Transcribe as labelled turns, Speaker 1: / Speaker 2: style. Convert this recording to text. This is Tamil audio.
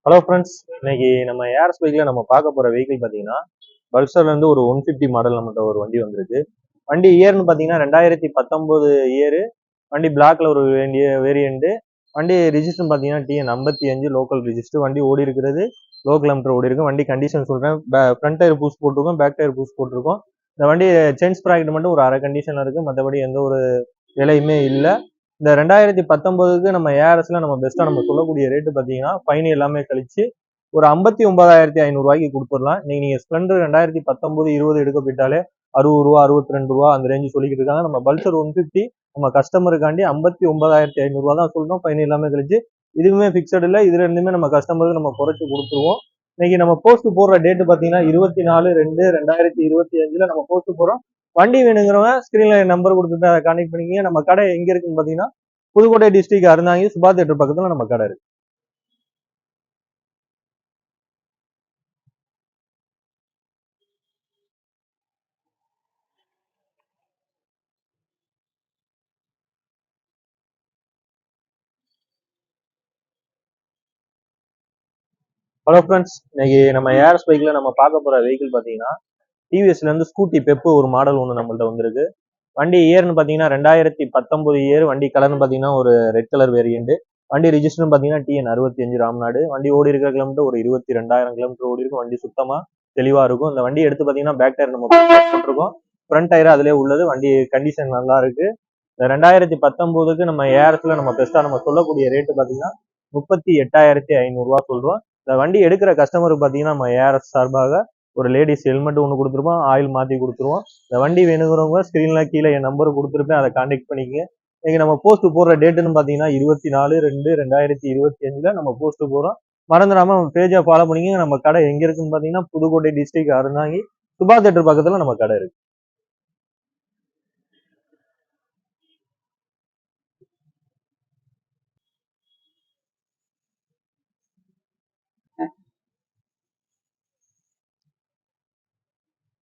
Speaker 1: ஹலோ ஃப்ரெண்ட்ஸ், இன்னைக்கு நம்ம ஏர்ஸ் பைக்ல நம்ம பார்க்க போற வெஹிக்கிள் பார்த்தீங்கன்னா பல்சர்ல இருந்து ஒரு 150 மாடல் நம்மகிட்ட ஒரு வண்டி வந்திருக்கு. வண்டி இயர்னு பார்த்தீங்கன்னா 2019 இயரு. வண்டி பிளாக்ல ஒரு வேண்டிய வேரியண்ட். வண்டி ரிஜிஸ்டர் பார்த்தீங்கன்னா டிஎன் 55 லோக்கல் ரிஜிஸ்டர். வண்டி ஓடி இருக்கிறது லோ கிலோமீட்டர் ஓடி இருக்கும். வண்டி கண்டிஷன் சொல்றேன். ஃப்ரண்ட் டயர் பூஸ் போட்டிருக்கோம், பேக் டயர் பூஸ் போட்டிருக்கோம். இந்த வண்டி செயின் ஸ்ப்ராக்கெட் மட்டும் ஒரு அரை கண்டிஷன்ல இருக்கு, மற்றபடி எந்த ஒரு விலையுமே இல்லை. இந்த 2019க்கு நம்ம ஏஆர்எஸ்ல நம்ம பெஸ்டா நம்ம சொல்லக்கூடிய ரேட்டு பார்த்தீங்கன்னா ஃபைன் எல்லாமே கழிச்சு ஒரு 59,500 ரூபாய்க்கு கொடுத்துடலாம். இன்னைக்கு நீங்க ஸ்ப்ளெண்டர் 2019 20 எடுக்க போயிட்டாலே 60 ரூபா 62 ரூபா அந்த ரேஞ்சு சொல்லிக்கிட்டு இருக்காங்க. நம்ம பல்சர் 150 நம்ம கஸ்டமருக்காண்டி 59,500 ரூபா தான் சொல்லணும், ஃபைன் எல்லாமே கழிச்சு. இதுவுமே பிக்சட் இல்லை, இதுல இருந்துமே நம்ம கஸ்டமருக்கு நம்ம குறைச்சு கொடுத்துருவோம். இன்னைக்கு நம்ம போஸ்ட் போடுற டேட் பார்த்தீங்கன்னா 24/2/2025 நம்ம போஸ்ட் போடுறோம். வண்டி வேணுங்கிறவங்க ஸ்கிரீன்ல நம்பர் கொடுத்துட்டு அதை கான்டெக்ட் பண்ணிக்கிங்க. நம்ம கடை எங்க இருக்குன்னு பாத்தீங்கன்னா புதுக்கோட்டை டிஸ்ட்ரிக்ட் அருந்தாங்கி சுபா தேட்டர் பக்கத்துல நம்ம கடை இருக்கு. ஹலோ ஃப்ரெண்ட்ஸ், இன்னைக்கு நம்ம ஏஆர்எஸ் பைக்ல நம்ம பார்க்க போற வெஹிக்கிள் பாத்தீங்கன்னா டிவிஎஸ்ல இருந்து ஸ்கூட்டி பெப்பு ஒரு மாடல் ஒன்று நம்மள்ட்ட வந்திருக்கு. வண்டி இயர்னு பாத்தீங்கன்னா 2019 இயர். வண்டி கலர்னு பாத்தீங்கன்னா ஒரு ரெட் கலர் வேரியண்ட். வண்டி ரிஜிஸ்டர் பாத்தீங்கன்னா டிஎன் 65 ராம்நாடு. வண்டி ஓடி இருக்கிற கிலோமீட்டர் ஒரு 22,000 கிலோமீட்டர் ஓடி இருக்கும். வண்டி சுத்தமா தெளிவா இருக்கும். இந்த வண்டி எடுத்து பாத்தீங்கன்னா பேக் டயர் நம்ம போட்டிருக்கோம், ஃப்ரண்ட் டயர் அதிலே உள்ளது. வண்டி கண்டிஷன் நல்லா இருக்கு. இந்த 2019க்கு நம்ம ஏஆர்எஸ்ல நம்ம பெஸ்டா நம்ம சொல்லக்கூடிய ரேட்டு பாத்தீங்கன்னா 38,500 ரூபா சொல்றோம். இந்த வண்டி எடுக்கிற கஸ்டமருக்கு பாத்தீங்கன்னா நம்ம ஏஆர்எஸ் சார்பாக ஒரு லேடிஸ் ஹெல்மெட் ஒன்று கொடுத்துருப்போம், ஆயில் மாற்றி கொடுத்துருவோம். இந்த வண்டி வேணுங்கிறவங்க ஸ்க்ரீனில் கீழே என் நம்பர் கொடுத்துருப்பேன், அதை கான்டெக்ட் பண்ணிக்கங்க. இன்னைக்கு நம்ம போஸ்ட் போடுற டேட்டுன்னு பார்த்தீங்கன்னா 24/2/2025 நம்ம போஸ்ட் போடுறோம். மறந்துடாம நம்ம பேஜை ஃபாலோ பண்ணிக்கங்க. நம்ம கடை எங்க இருக்குன்னு பார்த்தீங்கன்னா புதுக்கோட்டை டிஸ்ட்ரிக்ட் அருந்தாங்கி சுபா தேட்டர் பக்கத்தில் நம்ம கடை இருக்கு.